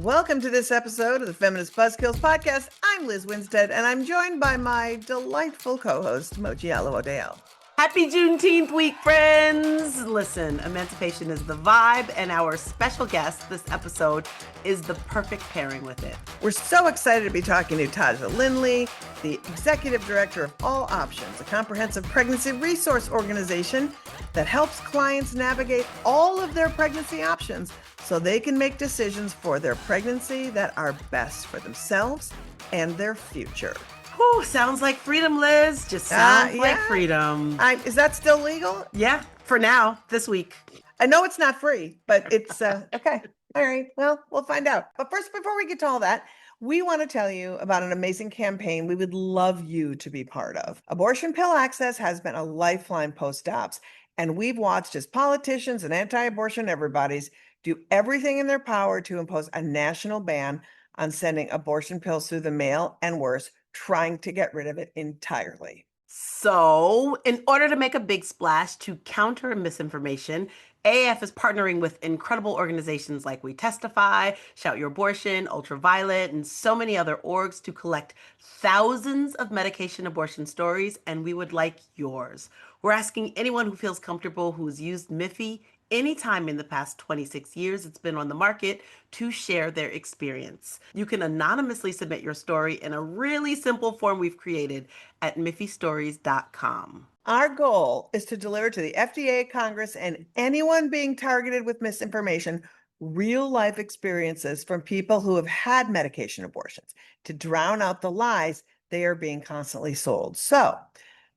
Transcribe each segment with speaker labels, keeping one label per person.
Speaker 1: Welcome to this episode of the Feminist Buzzkills podcast. I'm Liz Winstead, and I'm joined by my delightful co-host, Moji Alawodale.
Speaker 2: Happy Juneteenth week, friends! Listen, emancipation is the vibe, and our special guest this episode is the perfect pairing with it.
Speaker 1: We're so excited to be talking to Taja Lindley, the executive director of All Options, a comprehensive pregnancy resource organization that helps clients navigate all of their pregnancy options so they can make decisions for their pregnancy that are best for themselves and their future.
Speaker 2: Whew, sounds like freedom, Liz. Just sounds like freedom.
Speaker 1: Is that still legal?
Speaker 2: Yeah, for now, this week.
Speaker 1: I know it's not free, but it's okay. All right. Well, we'll find out. But first, before we get to all that, we want to tell you about an amazing campaign we would love you to be part of. Abortion pill access has been a lifeline post-ops, and we've watched as politicians and anti-abortion everybody's do everything in their power to impose a national ban on sending abortion pills through the mail, and worse, trying to get rid of it entirely.
Speaker 2: So, in order to make a big splash to counter misinformation, AAF is partnering with incredible organizations like We Testify, Shout Your Abortion, Ultraviolet, and so many other orgs to collect thousands of medication abortion stories, and we would like yours. We're asking anyone who feels comfortable who's used Miffy anytime in the past 26 years it's been on the market to share their experience. You can anonymously submit your story in a really simple form we've created at miffystories.com.
Speaker 1: Our goal is to deliver to the FDA, Congress, and anyone being targeted with misinformation real life experiences from people who have had medication abortions to drown out the lies they are being constantly sold. So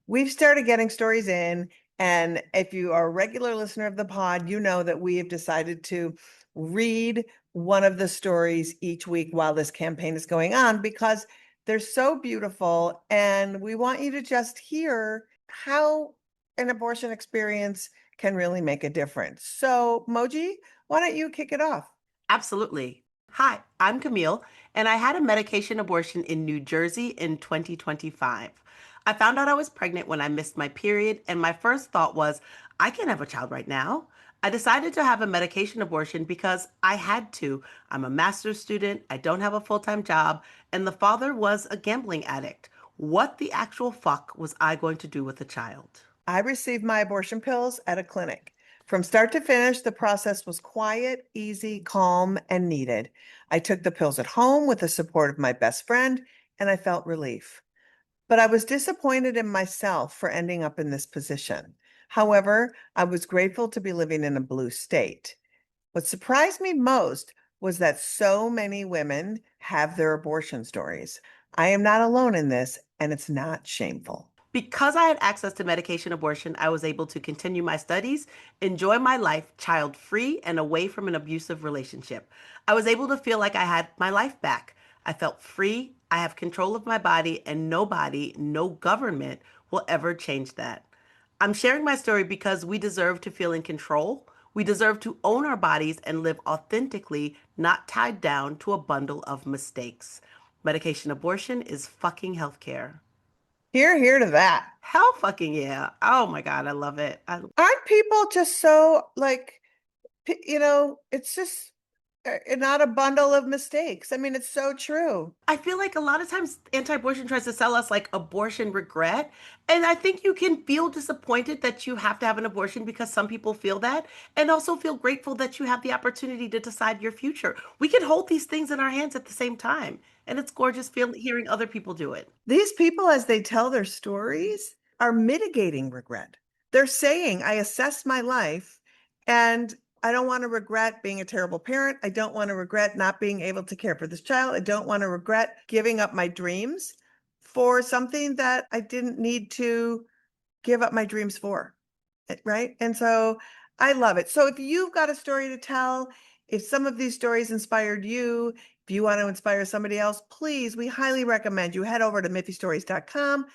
Speaker 1: we've started getting stories in. And if you are a regular listener of the pod, you know that we have decided to read one of the stories each week while this campaign is going on because they're so beautiful. And we want you to just hear how an abortion experience can really make a difference. So, Moji, why don't you kick it off?
Speaker 2: Absolutely. Hi, I'm Camille, and I had a medication abortion in New Jersey in 2025. I found out I was pregnant when I missed my period, and my first thought was, I can't have a child right now. I decided to have a medication abortion because I had to. I'm a master's student, I don't have a full-time job, and the father was a gambling addict. What the actual fuck was I going to do with a child?
Speaker 1: I received my abortion pills at a clinic. From start to finish, the process was quiet, easy, calm, and needed. I took the pills at home with the support of my best friend, and I felt relief. But I was disappointed in myself for ending up in this position. However, I was grateful to be living in a blue state. What surprised me most was that so many women have their abortion stories. I am not alone in this, and it's not shameful.
Speaker 2: Because I had access to medication abortion, I was able to continue my studies, enjoy my life child-free and away from an abusive relationship. I was able to feel like I had my life back. I felt free, I have control of my body, and nobody, no government will ever change that. I'm sharing my story because we deserve to feel in control. We deserve to own our bodies and live authentically, not tied down to a bundle of mistakes. Medication abortion is fucking healthcare.
Speaker 1: Here to that.
Speaker 2: Hell fucking yeah. Oh my God, I love it.
Speaker 1: Aren't people just so it's just not a bundle of mistakes. I mean, it's so true.
Speaker 2: I feel like a lot of times anti-abortion tries to sell us like abortion regret. And I think you can feel disappointed that you have to have an abortion because some people feel that, and also feel grateful that you have the opportunity to decide your future. We can hold these things in our hands at the same time. And it's gorgeous hearing other people do it.
Speaker 1: These people, as they tell their stories, are mitigating regret. They're saying, I assessed my life and I don't want to regret being a terrible parent. I don't want to regret not being able to care for this child. I don't want to regret giving up my dreams for something that I didn't need to give up my dreams for. Right. And so I love it. So if you've got a story to tell, if some of these stories inspired you, if you want to inspire somebody else, please, we highly recommend you head over to miffystories.com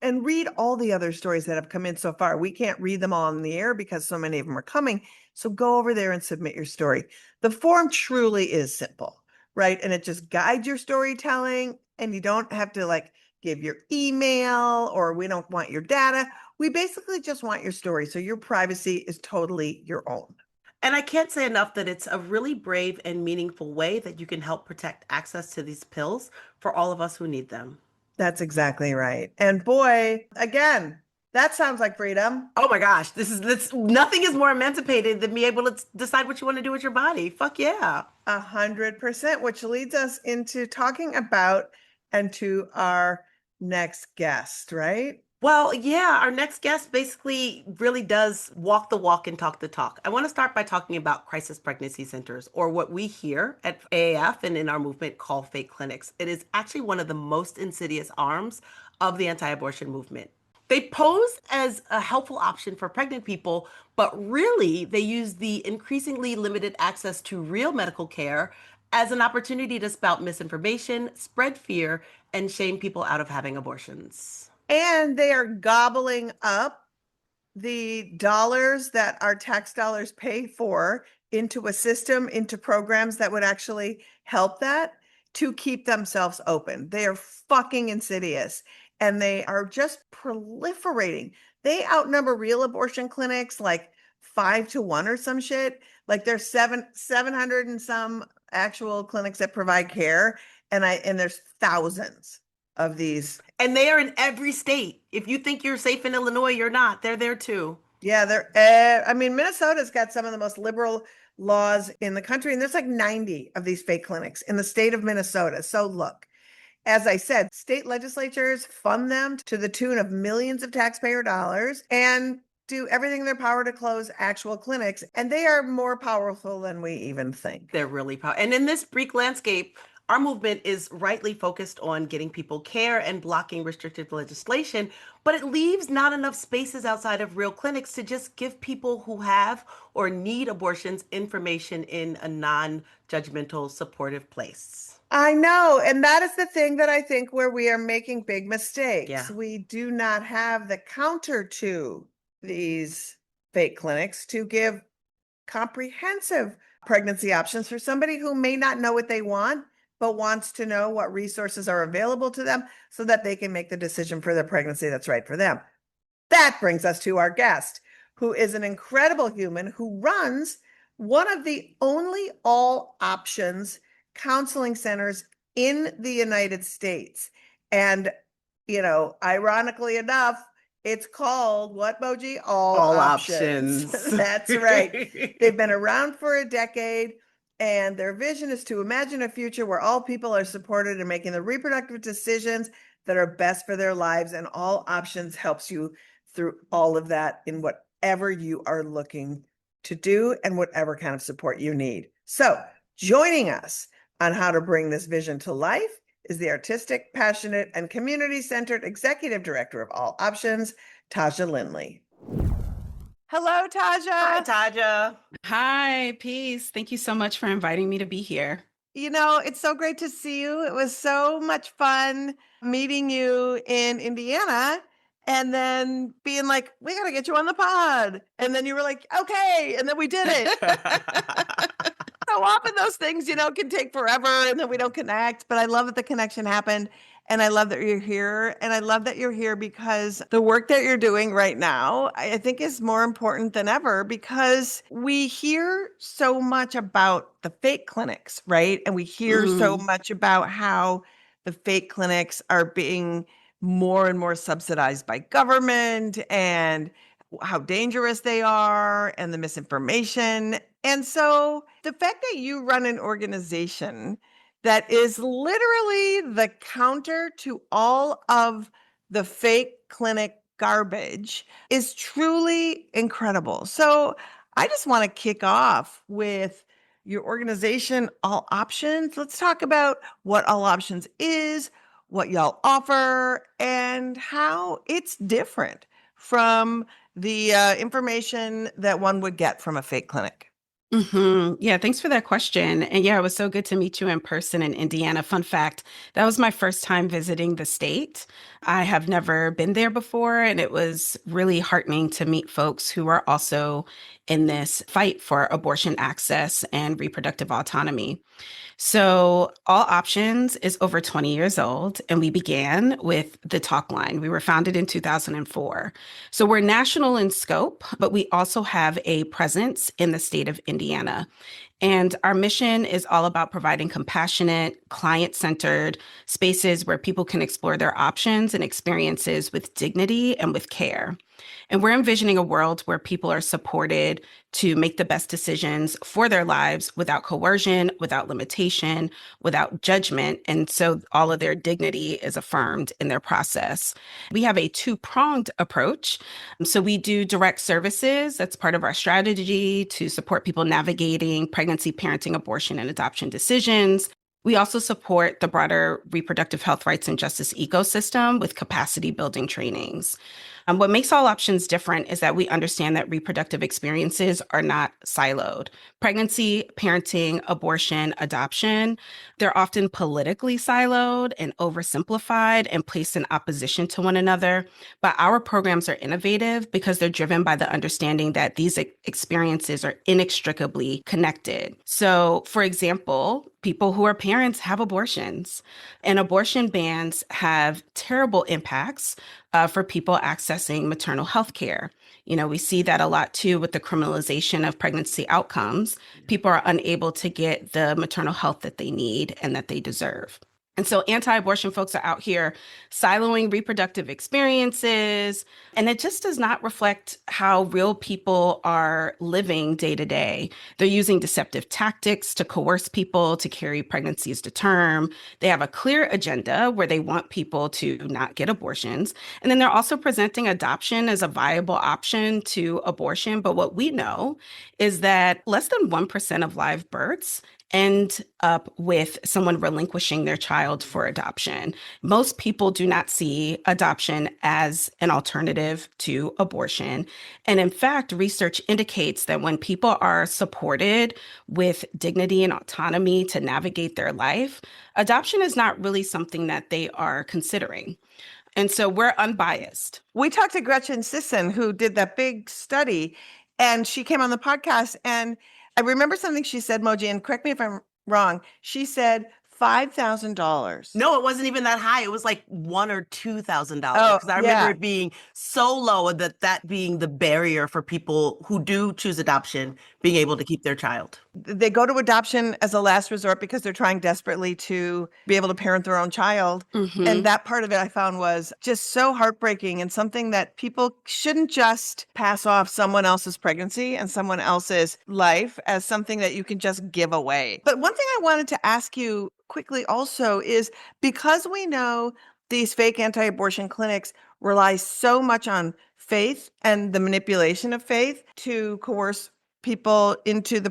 Speaker 1: and read all the other stories that have come in so far. We can't read them all in the air because so many of them are coming. So go over there and submit your story. The form truly is simple, right? And it just guides your storytelling, and you don't have to give your email, or we don't want your data. We basically just want your story. So your privacy is totally your own.
Speaker 2: And I can't say enough that it's a really brave and meaningful way that you can help protect access to these pills for all of us who need them.
Speaker 1: That's exactly right. And boy, again, that sounds like freedom.
Speaker 2: Oh my gosh, this nothing is more emancipated than being able to decide what you want to do with your body. Fuck yeah.
Speaker 1: 100%, which leads us into talking about and to our next guest, right?
Speaker 2: Well, yeah, our next guest basically really does walk the walk and talk the talk. I want to start by talking about crisis pregnancy centers, or what we here at AAF and in our movement call fake clinics. It is actually one of the most insidious arms of the anti-abortion movement. They pose as a helpful option for pregnant people, but really they use the increasingly limited access to real medical care as an opportunity to spout misinformation, spread fear, and shame people out of having abortions.
Speaker 1: And they are gobbling up the dollars that our tax dollars pay for into a system, into programs that would actually help that to keep themselves open. They are fucking insidious and they are just proliferating. They outnumber real abortion clinics like 5 to 1 or some shit. Like there's 700 and some actual clinics that provide care, and there's thousands of these.
Speaker 2: And they are in every state. If you think you're safe in Illinois, you're not. They're there too.
Speaker 1: Yeah, I mean, Minnesota's got some of the most liberal laws in the country, and there's like 90 of these fake clinics in the state of Minnesota. So look, as I said, state legislatures fund them to the tune of millions of taxpayer dollars and do everything in their power to close actual clinics. And they are more powerful than we even think.
Speaker 2: They're really powerful. And in this bleak landscape, our movement is rightly focused on getting people care and blocking restrictive legislation, but it leaves not enough spaces outside of real clinics to just give people who have or need abortions information in a non-judgmental, supportive place.
Speaker 1: I know. And that is the thing that I think where we are making big mistakes.
Speaker 2: Yeah.
Speaker 1: We do not have the counter to these fake clinics to give comprehensive pregnancy options for somebody who may not know what they want, but wants to know what resources are available to them so that they can make the decision for their pregnancy that's right for them. That brings us to our guest, who is an incredible human who runs one of the only all options counseling centers in the United States. And, ironically enough, it's called what, Moji? All options. That's right. They've been around for a decade. And their vision is to imagine a future where all people are supported in making the reproductive decisions that are best for their lives. And All Options helps you through all of that in whatever you are looking to do and whatever kind of support you need. So joining us on how to bring this vision to life is the artistic, passionate, and community-centered executive director of All Options, Taja Lindley. Hello, Taja.
Speaker 2: Hi, Taja.
Speaker 3: Hi, peace. Thank you so much for inviting me to be here.
Speaker 1: It's so great to see you. It was so much fun meeting you in Indiana and then being like, we got to get you on the pod. And then you were like, okay. And then we did it. So often those things, can take forever and then we don't connect. But I love that the connection happened. And I love that you're here. And I love that you're here because the work that you're doing right now, I think is more important than ever because we hear so much about the fake clinics, right? And we hear so much about how the fake clinics are being more and more subsidized by government and how dangerous they are and the misinformation. And so the fact that you run an organization that is literally the counter to all of the fake clinic garbage is truly incredible. So I just want to kick off with your organization, All Options. Let's talk about what All Options is, what y'all offer, and how it's different from the information that one would get from a fake clinic.
Speaker 3: Yeah, thanks for that question. And yeah, it was so good to meet you in person in Indiana. Fun fact, that was my first time visiting the state. I have never been there before, and it was really heartening to meet folks who are also in this fight for abortion access and reproductive autonomy. So All Options is over 20 years old, and we began with the Talkline. We were founded in 2004. So we're national in scope, but we also have a presence in the state of Indiana. And our mission is all about providing compassionate, client-centered spaces where people can explore their options and experiences with dignity and with care. And we're envisioning a world where people are supported to make the best decisions for their lives without coercion, without limitation, without judgment. And so all of their dignity is affirmed in their process. We have a two-pronged approach. So we do direct services. That's part of our strategy to support people navigating pregnancy, parenting, abortion, and adoption decisions. We also support the broader reproductive health rights and justice ecosystem with capacity building trainings. What makes All Options different is that we understand that reproductive experiences are not siloed. Pregnancy, parenting, abortion, adoption, they're often politically siloed and oversimplified and placed in opposition to one another. But our programs are innovative because they're driven by the understanding that these experiences are inextricably connected. So, for example, people who are parents have abortions, and abortion bans have terrible impacts for people accessing maternal health care. We see that a lot too with the criminalization of pregnancy outcomes. People are unable to get the maternal health that they need and that they deserve. And so anti-abortion folks are out here siloing reproductive experiences, and it just does not reflect how real people are living day to day. They're using deceptive tactics to coerce people to carry pregnancies to term. They have a clear agenda where they want people to not get abortions. And then they're also presenting adoption as a viable option to abortion. But what we know is that less than 1% of live births end up with someone relinquishing their child for adoption. Most people do not see adoption as an alternative to abortion. And in fact, research indicates that when people are supported with dignity and autonomy to navigate their life, adoption is not really something that they are considering. And so we're unbiased.
Speaker 1: We talked to Gretchen Sisson, who did that big study, and she came on the podcast, and I remember something she said, Moji, and correct me if I'm wrong. She said $5,000.
Speaker 2: No, it wasn't even that high. It was like $1,000 or $2,000 because I remember
Speaker 1: yeah.
Speaker 2: it being so low that being the barrier for people who do choose adoption being able to keep their child.
Speaker 1: They go to adoption as a last resort because they're trying desperately to be able to parent their own child.
Speaker 3: Mhm.
Speaker 1: And that part of it I found was just so heartbreaking and something that people shouldn't just pass off someone else's pregnancy and someone else's life as something that you can just give away. But one thing I wanted to ask you quickly also is, because we know these fake anti-abortion clinics rely so much on faith and the manipulation of faith to coerce people into the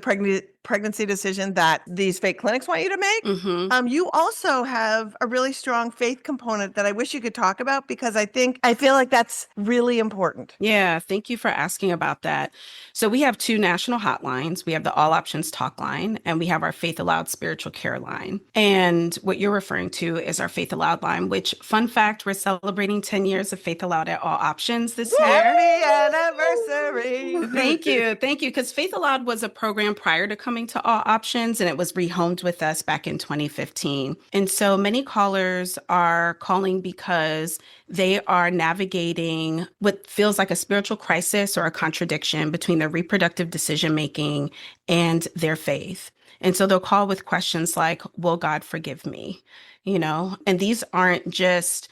Speaker 1: pregnancy decision that these fake clinics want you to make.
Speaker 3: Mhm.
Speaker 1: You also have a really strong faith component that I wish you could talk about, because I feel like that's really important.
Speaker 3: Yeah, thank you for asking about that. So we have two national hotlines. We have the All Options Talkline, and we have our Faith Aloud Spiritual Care line. And what you're referring to is our Faith Aloud line, which, fun fact, we're celebrating 10 years of Faith Aloud at All Options this year.
Speaker 1: Happy anniversary.
Speaker 3: Thank you. Thank you. Because Faith Aloud was a program prior to coming to All Options, and it was rehomed with us back in 2015. And so many callers are calling because they are navigating what feels like a spiritual crisis or a contradiction between their reproductive decision-making and their faith. And so they'll call with questions like, will God forgive me? And these aren't just,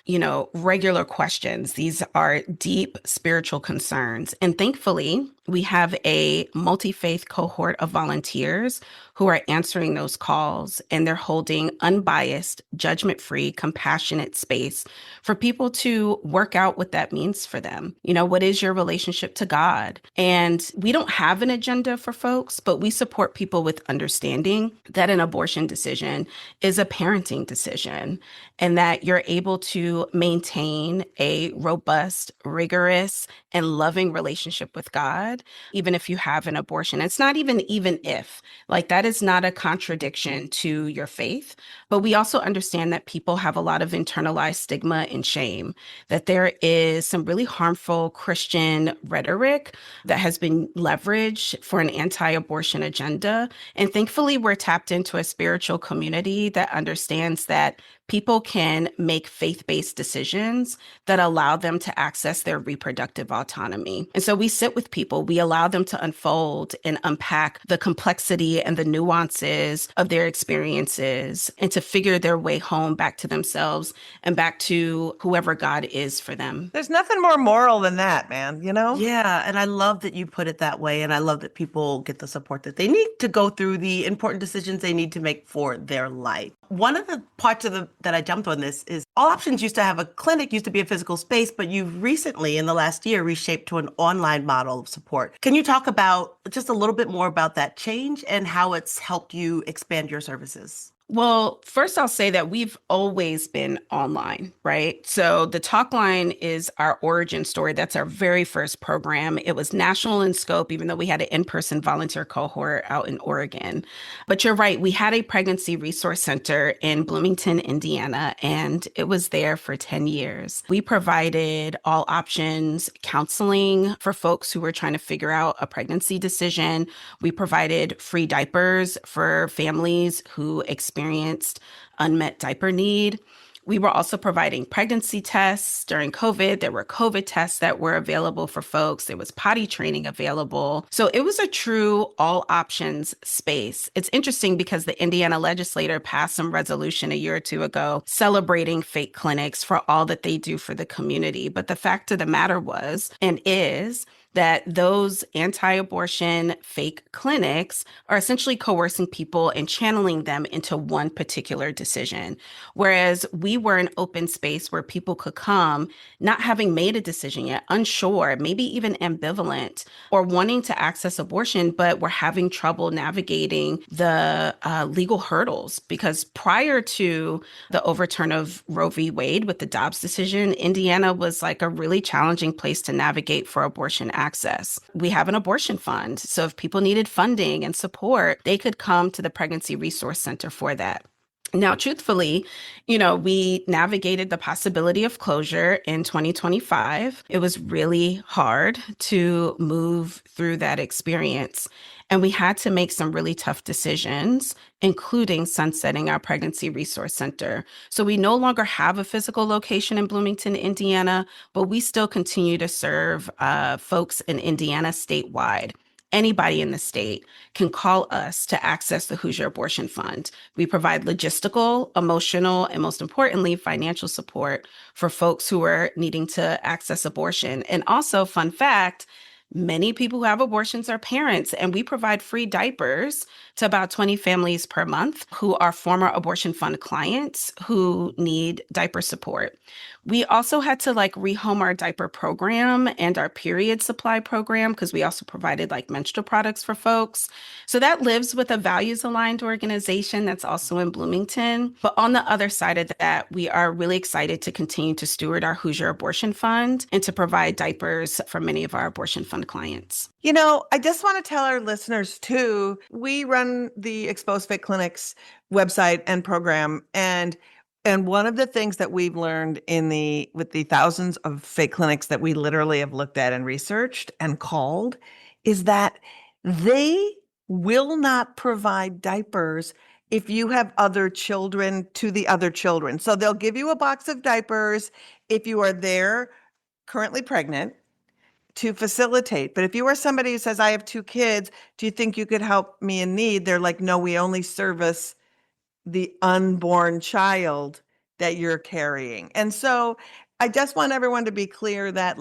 Speaker 3: regular questions. These are deep spiritual concerns. And thankfully, we have a multi-faith cohort of volunteers who are answering those calls, and they're holding unbiased, judgment-free, compassionate space for people to work out what that means for them. What is your relationship to God? And we don't have an agenda for folks, but we support people with understanding that an abortion decision is a parenting decision, and that you're able to maintain a robust, rigorous, and loving relationship with God had, even if you have an abortion. It's not even if, like that is not a contradiction to your faith. But we also understand that people have a lot of internalized stigma and shame, that there is some really harmful Christian rhetoric that has been leveraged for an anti-abortion agenda. And thankfully, we're tapped into a spiritual community that understands that people can make faith-based decisions that allow them to access their reproductive autonomy. And so we sit with people, we allow them to unfold and unpack the complexity and the nuances of their experiences and to figure their way home back to themselves and back to whoever God is for them.
Speaker 1: There's nothing more moral than that, man, you know?
Speaker 2: Yeah, and I love that you put it that way, and I love that people get the support that they need to go through the important decisions they need to make for their life. One of the parts of that I jumped on this is All Options used to have a clinic, used to be a physical space, but you've recently, in the last year, reshaped to an online model of support. Can you talk about just a little bit more about that change and how it's helped you expand your services?
Speaker 3: Well, first I'll say that we've always been online, right? So the Talkline is our origin story. That's our very first program. It was national in scope, even though we had an in-person volunteer cohort out in Oregon. But you're right, we had a pregnancy resource center in Bloomington, Indiana, and it was there for 10 years. We provided all options counseling for folks who were trying to figure out a pregnancy decision. We provided free diapers for families who experienced unmet diaper need. We were also providing pregnancy tests during COVID. There were COVID tests that were available for folks. There was potty training available. So it was a true all options space. It's interesting because the Indiana legislature passed some resolution a year or two ago celebrating fake clinics for all that they do for the community. But the fact of the matter was and is that those anti-abortion fake clinics are essentially coercing people and channeling them into one particular decision. Whereas we were an open space where people could come, not having made a decision yet, unsure, maybe even ambivalent, or wanting to access abortion, but were having trouble navigating the legal hurdles. Because prior to the overturn of Roe v. Wade with the Dobbs decision, Indiana was like a really challenging place to navigate for abortion access. We have an abortion fund. So if people needed funding and support, they could come to the Pregnancy Resource Center for that. Now, truthfully, we navigated the possibility of closure in 2025. It was really hard to move through that experience. And we had to make some really tough decisions, including sunsetting our Pregnancy Resource Center. So we no longer have a physical location in Bloomington, Indiana, but we still continue to serve folks in Indiana statewide. Anybody in the state can call us to access the Hoosier Abortion Fund. We provide logistical, emotional, and most importantly, financial support for folks who are needing to access abortion. And also, fun fact, many people who have abortions are parents, and we provide free diapers to about 20 families per month who are former abortion fund clients who need diaper support. We also had to rehome our diaper program and our period supply program because we also provided menstrual products for folks. So that lives with a values aligned organization that's also in Bloomington. But on the other side of that, we are really excited to continue to steward our Hoosier Abortion Fund and to provide diapers for many of our abortion fund clients.
Speaker 1: I just want to tell our listeners too, we run the Exposed Fake Clinics website and program. And one of the things that we've learned with the thousands of fake clinics that we literally have looked at and researched and called is that they will not provide diapers if you have other children to the other children. So they'll give you a box of diapers if you are there currently pregnant to facilitate. But if you are somebody who says, I have 2 kids, do you think you could help me in need? They're like, no, we only service the unborn child that you're carrying. And so I just want everyone to be clear that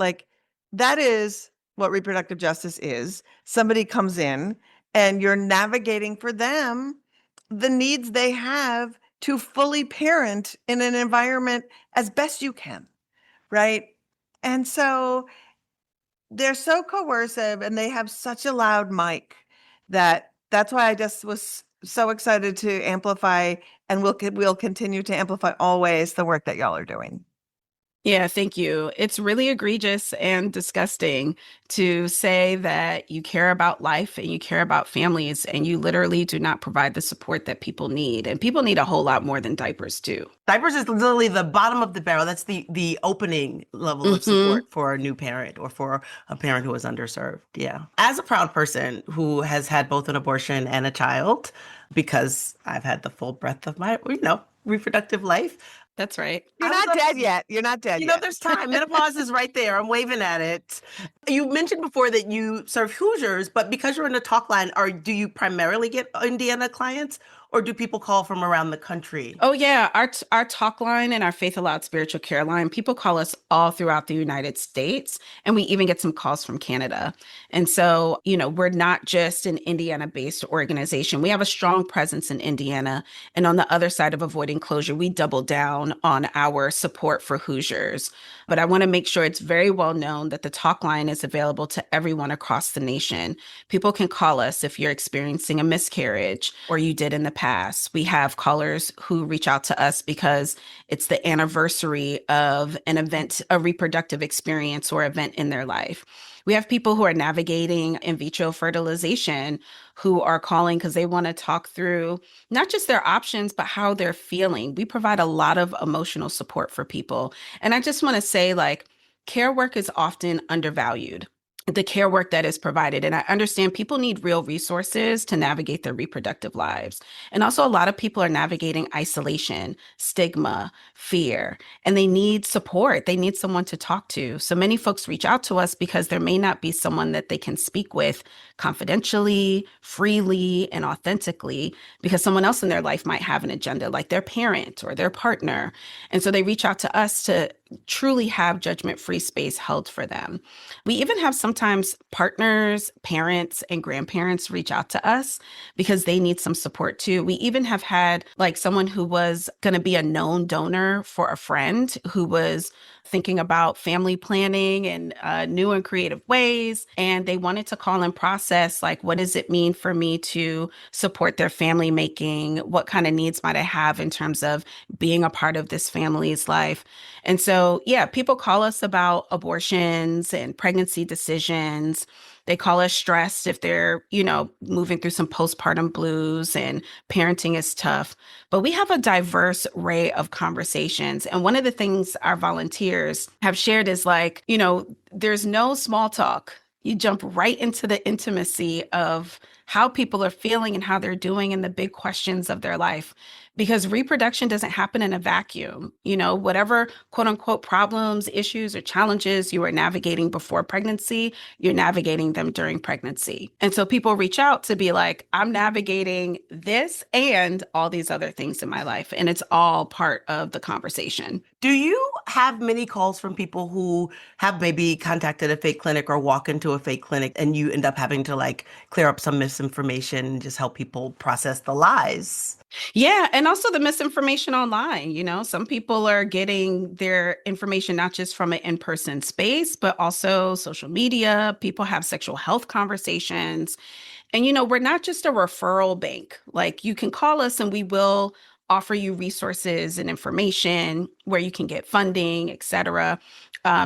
Speaker 1: that is what reproductive justice is. Somebody comes in and you're navigating for them the needs they have to fully parent in an environment as best you can, right? And so they're so coercive and they have such a loud mic that's why I just was so excited to amplify, and we'll continue to amplify always the work that y'all are doing.
Speaker 3: Yeah, thank you. It's really egregious and disgusting to say that you care about life and you care about families and you literally do not provide the support that people need. And people need a whole lot more than diapers too.
Speaker 2: Diapers is literally the bottom of the barrel. That's the opening level of
Speaker 3: Hmm.
Speaker 2: support for a new parent or for a parent who is underserved. Yeah. As a proud person who has had both an abortion and a child, because I've had the full breadth of my, reproductive life,
Speaker 3: That's right.
Speaker 1: You're
Speaker 2: I was
Speaker 1: not dead yet. You're not dead yet.
Speaker 2: there's time. Menopause is right there. I'm waving at it. You mentioned before that you serve Hoosiers, but because you're in the talk line, do you primarily get Indiana clients or do people call from around the country?
Speaker 3: Oh yeah, our talk line and our Faith Aloud spiritual care line, people call us all throughout the United States, and we even get some calls from Canada. And so, we're not just an Indiana-based organization. We have a strong presence in Indiana, and on the other side of avoiding closure, we double down on our support for Hoosiers. But I want to make sure it's very well known that the talk line is available to everyone across the nation. People can call us if you're experiencing a miscarriage or you did in the past. We have callers who reach out to us because it's the anniversary of an event, a reproductive experience or event in their life. We have people who are navigating in vitro fertilization who are calling because they want to talk through not just their options, but how they're feeling. We provide a lot of emotional support for people. And I just want to say, care work is often undervalued, the care work that is provided. And I understand people need real resources to navigate their reproductive lives. And also, a lot of people are navigating isolation, stigma, fear, and they need support. They need someone to talk to. So many folks reach out to us because there may not be someone that they can speak with confidentially, freely, and authentically, because someone else in their life might have an agenda, like their parent or their partner. And so they reach out to us to truly have judgment-free space held for them. We even have sometimes partners, parents, and grandparents reach out to us because they need some support too. We even have had someone who was going to be a known donor for a friend who was thinking about family planning in new and creative ways. And they wanted to call and process, what does it mean for me to support their family making? What kind of needs might I have in terms of being a part of this family's life? And so, yeah, people call us about abortions and pregnancy decisions. They call us stressed if they're, moving through some postpartum blues and parenting is tough. But we have a diverse array of conversations. And one of the things our volunteers have shared is there's no small talk. You jump right into the intimacy of how people are feeling and how they're doing and the big questions of their life. Because reproduction doesn't happen in a vacuum. Whatever quote unquote problems, issues, or challenges you are navigating before pregnancy, you're navigating them during pregnancy. And so people reach out to be like, I'm navigating this and all these other things in my life. And it's all part of the conversation.
Speaker 2: Do you have many calls from people who have maybe contacted a fake clinic or walk into a fake clinic and you end up having to clear up some misinformation and just help people process the lies?
Speaker 3: Yeah. And also the misinformation online. Some people are getting their information not just from an in-person space, but also social media. People have sexual health conversations. And, we're not just a referral bank. You can call us and we will offer you resources and information where you can get funding, et cetera,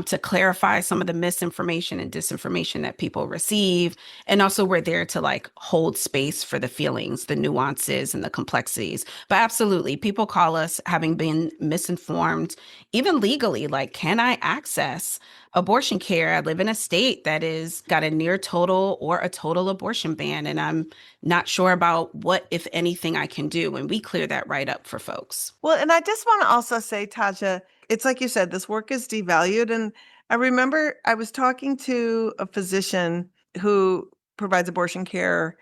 Speaker 3: to clarify some of the misinformation and disinformation that people receive. And also we're there to hold space for the feelings, the nuances, and the complexities. But absolutely, people call us having been misinformed, even legally, can I access abortion care? I live in a state that is got a near total or a total abortion ban, and I'm not sure about what, if anything, I can do. And we clear that right up for folks.
Speaker 1: Well, and I just want to also say, Taja, it's like you said, this work is devalued. And I remember I was talking to a physician who provides abortion care,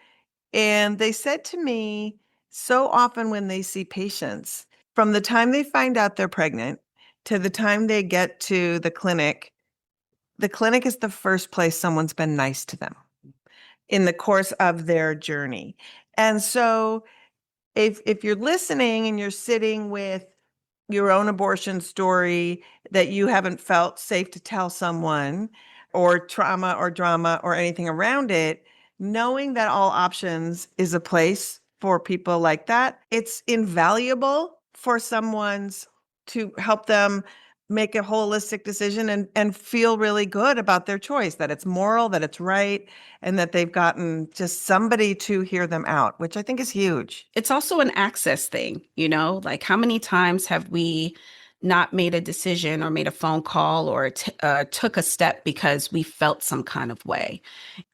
Speaker 1: and they said to me so often when they see patients, from the time they find out they're pregnant to the time they get to the clinic is the first place someone's been nice to them in the course of their journey. And so if you're listening and you're sitting with your own abortion story that you haven't felt safe to tell someone, or trauma or drama or anything around it, knowing that All Options is a place for people like that, it's invaluable for someone's to help them make a holistic decision and feel really good about their choice, that it's moral, that it's right, and that they've gotten just somebody to hear them out, which I think is huge.
Speaker 3: It's also an access thing, like how many times have we not made a decision or made a phone call or took a step because we felt some kind of way?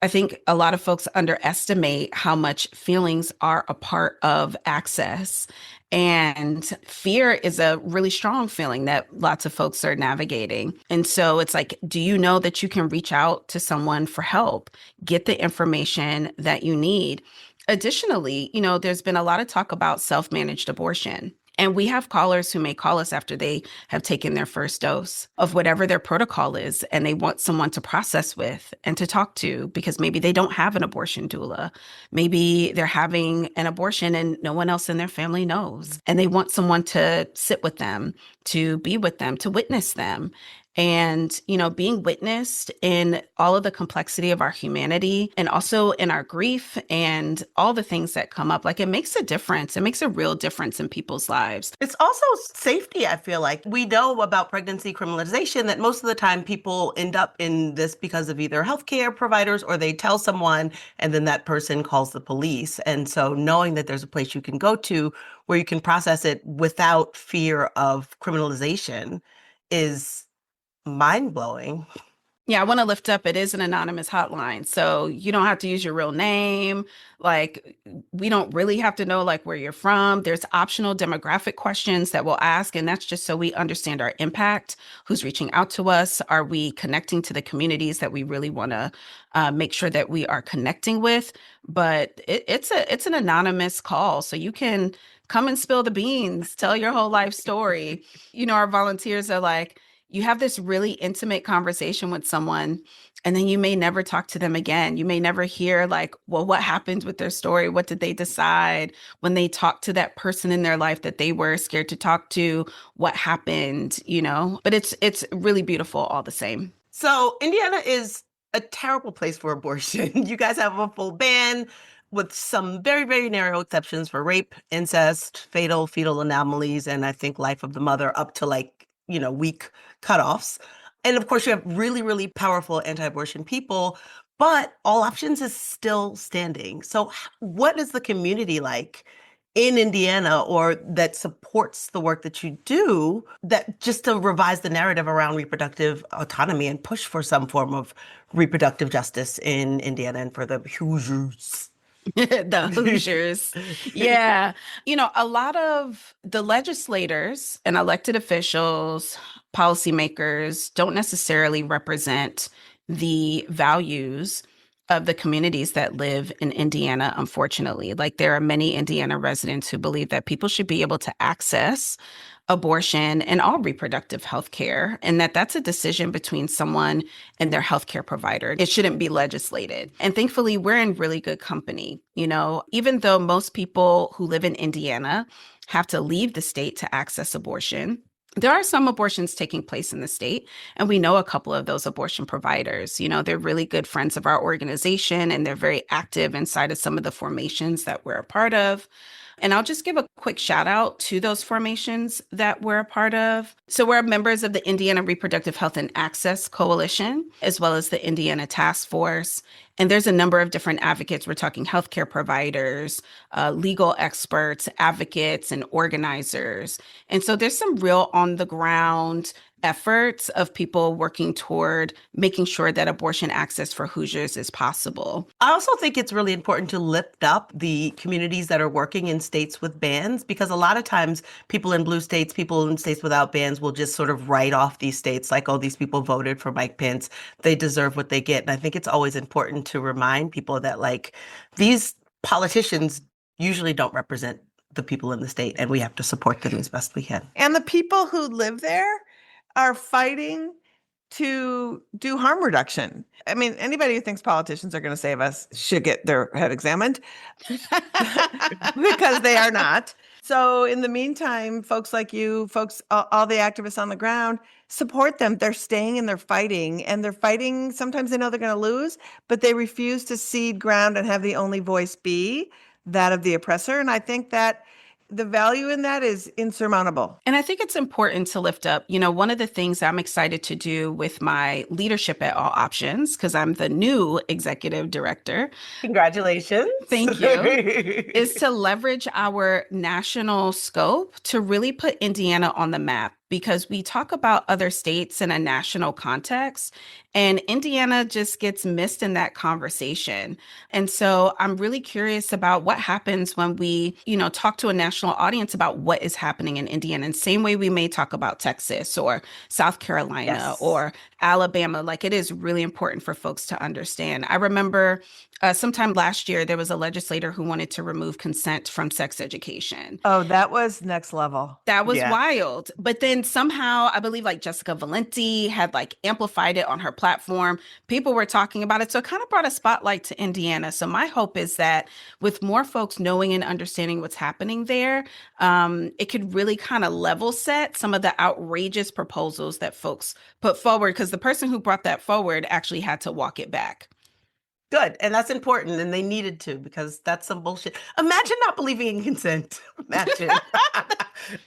Speaker 3: I think a lot of folks underestimate how much feelings are a part of access. And fear is a really strong feeling that lots of folks are navigating. And so it's like, do you know that you can reach out to someone for help, get the information that you need? Additionally, there's been a lot of talk about self-managed abortion. And we have callers who may call us after they have taken their first dose of whatever their protocol is, and they want someone to process with and to talk to because maybe they don't have an abortion doula. Maybe they're having an abortion and no one else in their family knows. And they want someone to sit with them, to be with them, to witness them. And, being witnessed in all of the complexity of our humanity and also in our grief and all the things that come up, like it makes a difference. It makes a real difference in people's lives.
Speaker 2: It's also safety, I feel like. We know about pregnancy criminalization that most of the time people end up in this because of either healthcare providers or they tell someone and then that person calls the police. And so knowing that there's a place you can go to where you can process it without fear of criminalization is mind-blowing.
Speaker 3: Yeah, I want to lift up, it is an anonymous hotline. So you don't have to use your real name. Like, we don't really have to know where you're from. There's optional demographic questions that we'll ask. And that's just so we understand our impact, who's reaching out to us. Are we connecting to the communities that we really want to make sure that we are connecting with? But it's an anonymous call. So you can come and spill the beans, tell your whole life story. Our volunteers are like, you have this really intimate conversation with someone, and then you may never talk to them again. You may never hear what happened with their story? What did they decide when they talked to that person in their life that they were scared to talk to? What happened, But it's really beautiful all the same.
Speaker 2: So Indiana is a terrible place for abortion. You guys have a full ban with some very, very narrow exceptions for rape, incest, fatal fetal anomalies, and I think life of the mother up to weak cutoffs. And of course, you have really, really powerful anti-abortion people, but all options is still standing. So what is the community like in Indiana or that supports the work that you do, that just to revise the narrative around reproductive autonomy and push for some form of reproductive justice in Indiana and for the Hoosiers?
Speaker 3: The Hoosiers. Yeah. A lot of the legislators and elected officials, policymakers don't necessarily represent the values of the communities that live in Indiana, unfortunately. There are many Indiana residents who believe that people should be able to access abortion and all reproductive health care, and that's a decision between someone and their healthcare provider. It shouldn't be legislated. And thankfully, we're in really good company. Even though most people who live in Indiana have to leave the state to access abortion, there are some abortions taking place in the state, and we know a couple of those abortion providers. They're really good friends of our organization, and they're very active inside of some of the formations that we're a part of. And I'll just give a quick shout out to those formations that we're a part of. So we're members of the Indiana Reproductive Health and Access Coalition, as well as the Indiana Task Force. And there's a number of different advocates. We're talking healthcare providers, legal experts, advocates, and organizers. And so there's some real on the ground efforts of people working toward making sure that abortion access for Hoosiers is possible.
Speaker 2: I also think it's really important to lift up the communities that are working in states with bans, because a lot of times people in blue states, people in states without bans will just sort of write off these states like, oh, these people voted for Mike Pence, they deserve what they get. And I think it's always important to remind people that these politicians usually don't represent the people in the state, and we have to support them as best we can.
Speaker 1: And the people who live there are fighting to do harm reduction. I mean, anybody who thinks politicians are going to save us should get their head examined because they are not. So in the meantime, folks like you, all the activists on the ground, support them. They're staying and they're fighting, and they're fighting. Sometimes they know they're going to lose, but they refuse to cede ground and have the only voice be that of the oppressor. And I think that the value in that is insurmountable.
Speaker 3: And I think it's important to lift up, one of the things I'm excited to do with my leadership at All Options, because I'm the new executive director.
Speaker 2: Congratulations.
Speaker 3: Thank you. Is to leverage our national scope to really put Indiana on the map, because we talk about other states in a national context and Indiana just gets missed in that conversation. And so I'm really curious about what happens when we, talk to a national audience about what is happening in Indiana. And same way we may talk about Texas or South Carolina
Speaker 2: Yes.
Speaker 3: or Alabama. Like, it is really important for folks to understand. I remember sometime last year, there was a legislator who wanted to remove consent from sex education.
Speaker 1: Oh, that was next level.
Speaker 3: That was
Speaker 2: Yeah.
Speaker 3: wild. But then somehow, I believe like Jessica Valenti had like amplified it on her platform. People were talking about it. So it kind of brought a spotlight to Indiana. So my hope is that with more folks knowing and understanding what's happening there, it could really kind of level set some of the outrageous proposals that folks put forward, because the person who brought that forward actually had to walk it back.
Speaker 2: Good. And that's important. And they needed to, because that's some bullshit. Imagine not believing in consent. Imagine.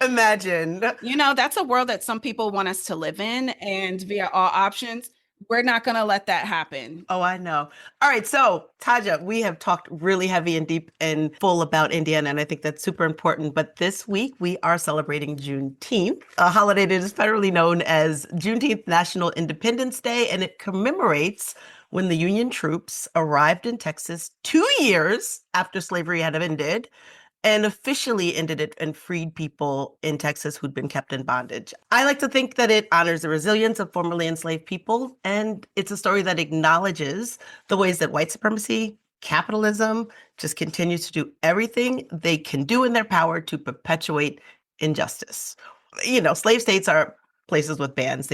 Speaker 2: Imagine.
Speaker 3: That's a world that some people want us to live in. And via All Options, we're not going to let that happen.
Speaker 2: Oh, I know. All right. So, Taja, we have talked really heavy and deep and full about Indiana, and I think that's super important. But this week, we are celebrating Juneteenth, a holiday that is federally known as Juneteenth National Independence Day, and it commemorates when the Union troops arrived in Texas 2 years after slavery had ended and officially ended it and freed people in Texas who'd been kept in bondage. I like to think that it honors the resilience of formerly enslaved people, and it's a story that acknowledges the ways that white supremacy, capitalism just continues to do everything they can do in their power to perpetuate injustice. Slave states are places with bans.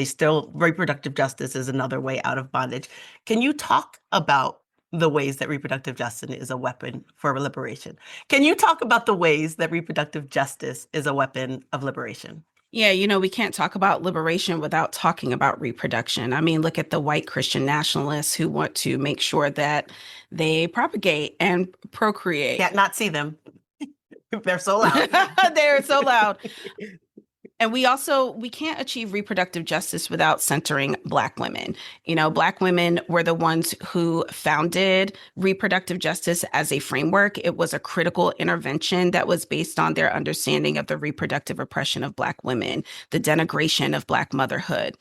Speaker 2: Reproductive justice is another way out of bondage. Can you talk about the ways that reproductive justice is a weapon for liberation? Can you talk about the ways that reproductive justice is a weapon of liberation?
Speaker 3: Yeah, we can't talk about liberation without talking about reproduction. I mean, look at the white Christian nationalists who want to make sure that they propagate and procreate.
Speaker 2: Can't not see them. They're so loud.
Speaker 3: They're so loud. And we can't achieve reproductive justice without centering Black women. Black women were the ones who founded reproductive justice as a framework. It was a critical intervention that was based on their understanding of the reproductive oppression of Black women, the denigration of Black motherhood.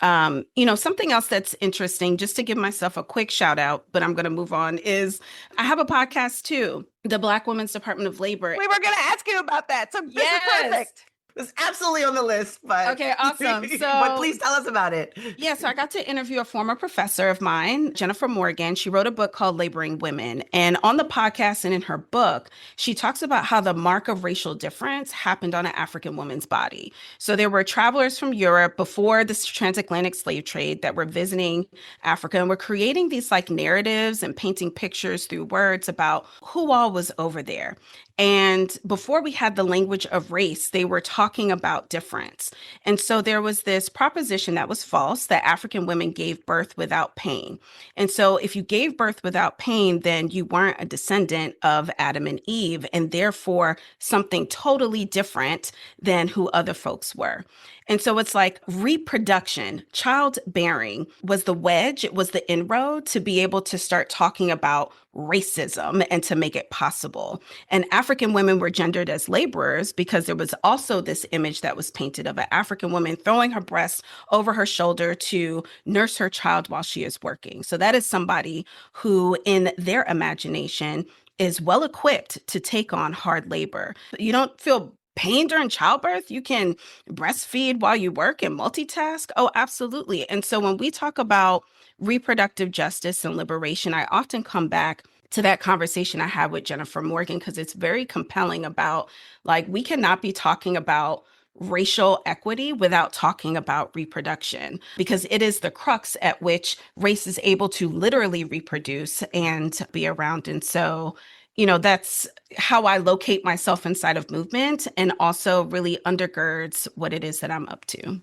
Speaker 3: Something else that's interesting, just to give myself a quick shout out, but I'm going to move on, is I have a podcast too, the Black Women's Department of Labor.
Speaker 1: We were going to ask you about that. So this is perfect.
Speaker 2: It's absolutely on the list, but
Speaker 3: okay, awesome. So,
Speaker 2: but please tell us about it.
Speaker 3: Yeah, so I got to interview a former professor of mine, Jennifer Morgan. She wrote a book called Laboring Women. And on the podcast and in her book, she talks about how the mark of racial difference happened on an African woman's body. So there were travelers from Europe before this transatlantic slave trade that were visiting Africa and were creating these like narratives and painting pictures through words about who all was over there. And before we had the language of race, they were talking about difference. And so there was this proposition that was false, that African women gave birth without pain. And so if you gave birth without pain, then you weren't a descendant of Adam and Eve, and therefore something totally different than who other folks were. And so it's like reproduction, childbearing was the wedge, it was the inroad to be able to start talking about racism and to make it possible. And African women were gendered as laborers because there was also this image that was painted of an African woman throwing her breast over her shoulder to nurse her child while she is working. So that is somebody who, in their imagination, is well equipped to take on hard labor. You don't feel pain during childbirth? You can breastfeed while you work and multitask? Oh, absolutely. And so when we talk about reproductive justice and liberation, I often come back to that conversation I had with Jennifer Morgan, because it's very compelling about, like, we cannot be talking about racial equity without talking about reproduction, because it is the crux at which race is able to literally reproduce and be around. And so, that's how I locate myself inside of movement, and also really undergirds what it is that I'm up to.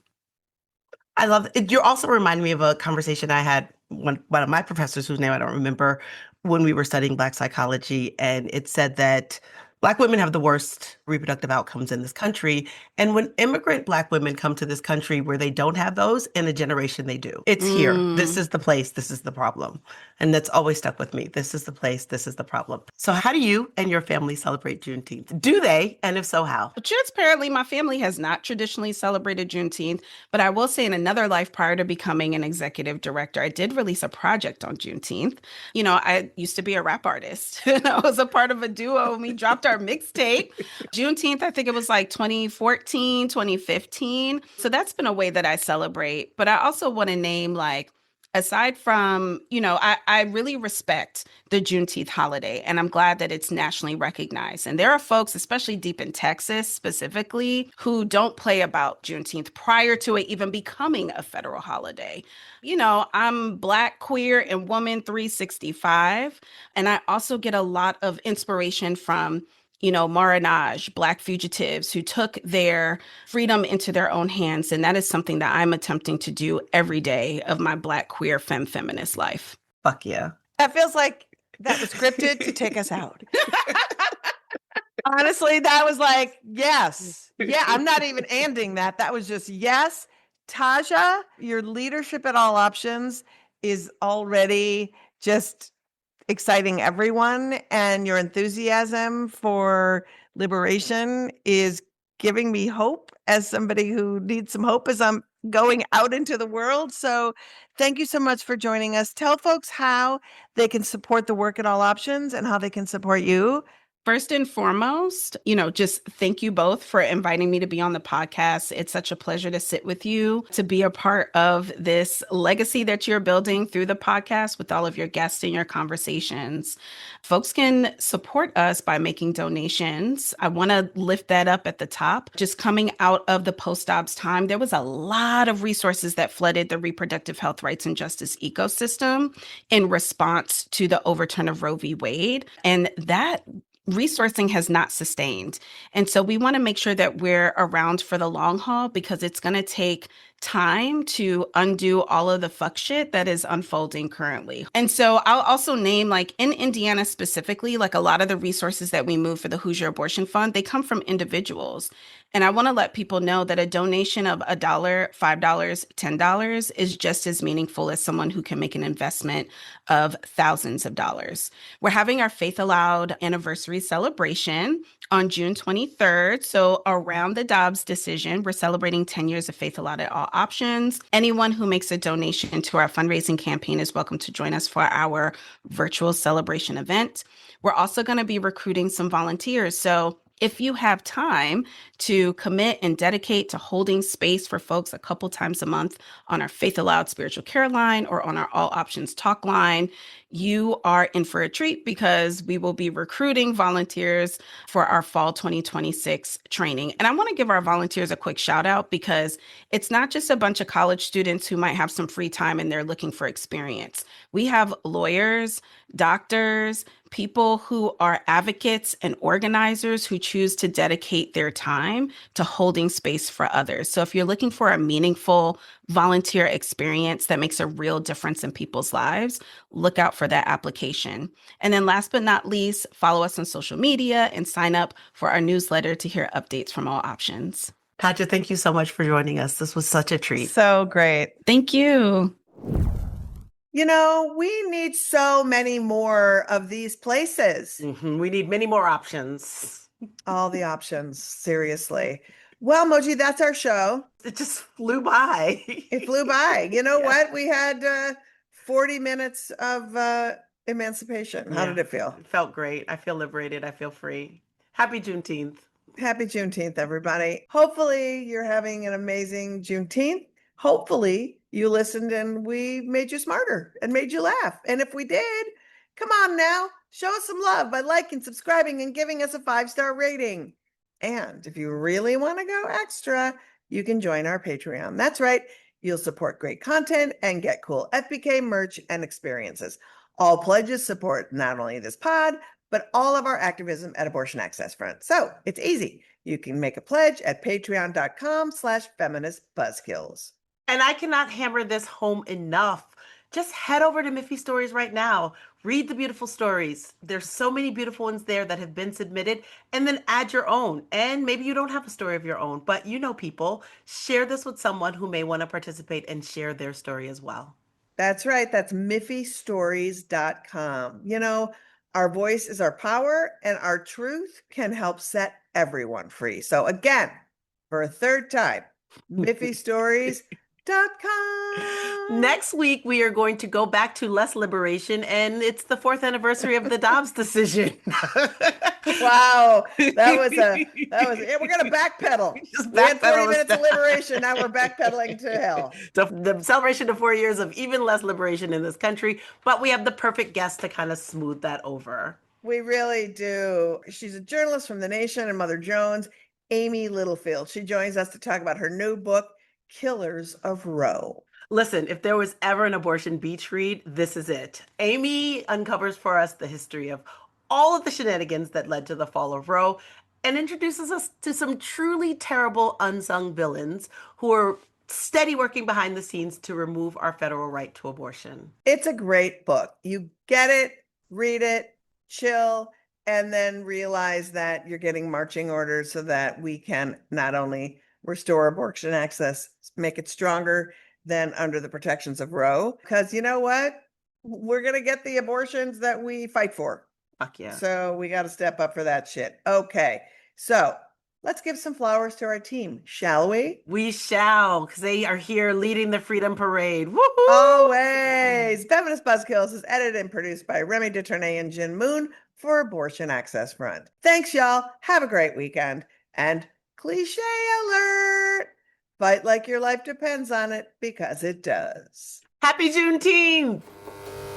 Speaker 2: I love it. You also remind me of a conversation I had one of my professors, whose name I don't remember, when we were studying Black psychology. And it said that Black women have the worst reproductive outcomes in this country. And when immigrant Black women come to this country where they don't have those, in a generation they do. It's here. This is the place. This is the problem. And that's always stuck with me. This is the place. This is the problem. So how do you and your family celebrate Juneteenth? Do they? And if so, how?
Speaker 3: Transparently, my family has not traditionally celebrated Juneteenth, but I will say in another life prior to becoming an executive director, I did release a project on Juneteenth. You know, I used to be a rap artist. I was a part of a duo and we dropped our mixtape. Juneteenth, I think it was like 2014, 2015. So that's been a way that I celebrate. But I also want to name like, aside from, I really respect the Juneteenth holiday, and I'm glad that it's nationally recognized. And there are folks, especially deep in Texas specifically, who don't play about Juneteenth prior to it even becoming a federal holiday. I'm Black, queer, and woman 365. And I also get a lot of inspiration from Marinage, Black fugitives who took their freedom into their own hands. And that is something that I'm attempting to do every day of my Black, queer, feminist life.
Speaker 2: Fuck yeah.
Speaker 1: That feels like that was scripted to take us out. Honestly, that was like, yes. Yeah, I'm not even ending that. That was just yes. Taja, your leadership at All Options is already just exciting everyone, and your enthusiasm for liberation is giving me hope as somebody who needs some hope as I'm going out into the world. So thank you so much for joining us. Tell folks how they can support the work at All Options and how they can support you.
Speaker 3: First and foremost, just thank you both for inviting me to be on the podcast. It's such a pleasure to sit with you, to be a part of this legacy that you're building through the podcast with all of your guests and your conversations. Folks can support us by making donations. I want to lift that up at the top. Just coming out of the post-obs time, there was a lot of resources that flooded the reproductive health rights and justice ecosystem in response to the overturn of Roe v. Wade. And that resourcing has not sustained. And so we want to make sure that we're around for the long haul, because it's going to take time to undo all of the fuck shit that is unfolding currently. And so I'll also name, like in Indiana specifically, like a lot of the resources that we move for the Hoosier Abortion Fund, they come from individuals. And I want to let people know that a donation of $1, $5, $10 is just as meaningful as someone who can make an investment of thousands of dollars. We're having our Faith Aloud anniversary celebration on June 23rd. So around the Dobbs decision, we're celebrating 10 years of Faith Aloud at All Options. Anyone who makes a donation to our fundraising campaign is welcome to join us for our virtual celebration event. We're also going to be recruiting some volunteers. So if you have time to commit and dedicate to holding space for folks a couple times a month on our Faith Aloud spiritual care line or on our All Options talk line, you are in for a treat, because we will be recruiting volunteers for our fall 2026 training. And I want to give our volunteers a quick shout out, because it's not just a bunch of college students who might have some free time and they're looking for experience. We have lawyers, doctors, people who are advocates and organizers who choose to dedicate their time to holding space for others. So if you're looking for a meaningful volunteer experience that makes a real difference in people's lives, look out for that application. And then last but not least, follow us on social media and sign up for our newsletter to hear updates from All Options.
Speaker 2: Taja, thank you so much for joining us. This was such a treat.
Speaker 1: So great.
Speaker 3: Thank you.
Speaker 1: We need so many more of these places.
Speaker 2: We need many more options.
Speaker 1: All the options, seriously. Well, Moji, that's our show.
Speaker 2: It just flew by.
Speaker 1: It flew by. You know what? We had 40 minutes of emancipation. How did it feel?
Speaker 2: It felt great. I feel liberated. I feel free. Happy Juneteenth.
Speaker 1: Happy Juneteenth, everybody. Hopefully you're having an amazing Juneteenth. Hopefully you listened and we made you smarter and made you laugh. And if we did, come on now, show us some love by liking, subscribing, and giving us a 5-star rating. And if you really want to go extra, you can join our Patreon. That's right. You'll support great content and get cool FBK merch and experiences. All pledges support not only this pod, but all of our activism at Abortion Access Front. So it's easy. You can make a pledge at patreon.com/feministbuzzkills.
Speaker 2: And I cannot hammer this home enough. Just head over to Miffy Stories right now. Read the beautiful stories. There's so many beautiful ones there that have been submitted, and then add your own. And maybe you don't have a story of your own, but you know people. Share this with someone who may want to participate and share their story as well.
Speaker 1: That's right. That's miffystories.com. You know, our voice is our power, and our truth can help set everyone free. So again, for a third time, miffystories.com.
Speaker 2: Next week, we are going to go back to less liberation, and it's the 4th anniversary of the Dobbs decision.
Speaker 1: Wow, that was it. We're gonna backpedal. We had 40 minutes of liberation. Now we're backpedaling to hell.
Speaker 2: So the celebration of 4 years of even less liberation in this country, but we have the perfect guest to kind of smooth that over.
Speaker 1: We really do. She's a journalist from The Nation and Mother Jones, Amy Littlefield. She joins us to talk about her new book, Killers of Roe.
Speaker 2: Listen, if there was ever an abortion beach read, this is it. Amy uncovers for us the history of all of the shenanigans that led to the fall of Roe and introduces us to some truly terrible unsung villains who are steady working behind the scenes to remove our federal right to abortion.
Speaker 1: It's a great book. You get it, read it, chill, and then realize that you're getting marching orders so that we can not only restore abortion access, make it stronger than under the protections of Roe, because you know what? We're going to get the abortions that we fight for.
Speaker 2: Fuck yeah.
Speaker 1: So we got to step up for that shit. Okay. So let's give some flowers to our team, shall we?
Speaker 2: We shall, because they are here leading the Freedom Parade. Woohoo!
Speaker 1: Always. Feminist Buzzkills is edited and produced by Remy DeTournay and Jin Moon for Abortion Access Front. Thanks, y'all. Have a great weekend. And cliche alert. Fight like your life depends on it, because it does.
Speaker 2: Happy Juneteenth!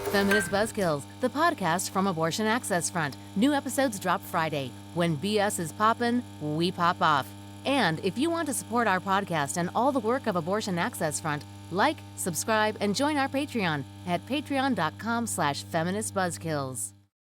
Speaker 4: Feminist Buzzkills, the podcast from Abortion Access Front. New episodes drop Friday. When BS is poppin', we pop off. And if you want to support our podcast and all the work of Abortion Access Front, like, subscribe, and join our Patreon at patreon.com/feministbuzzkills.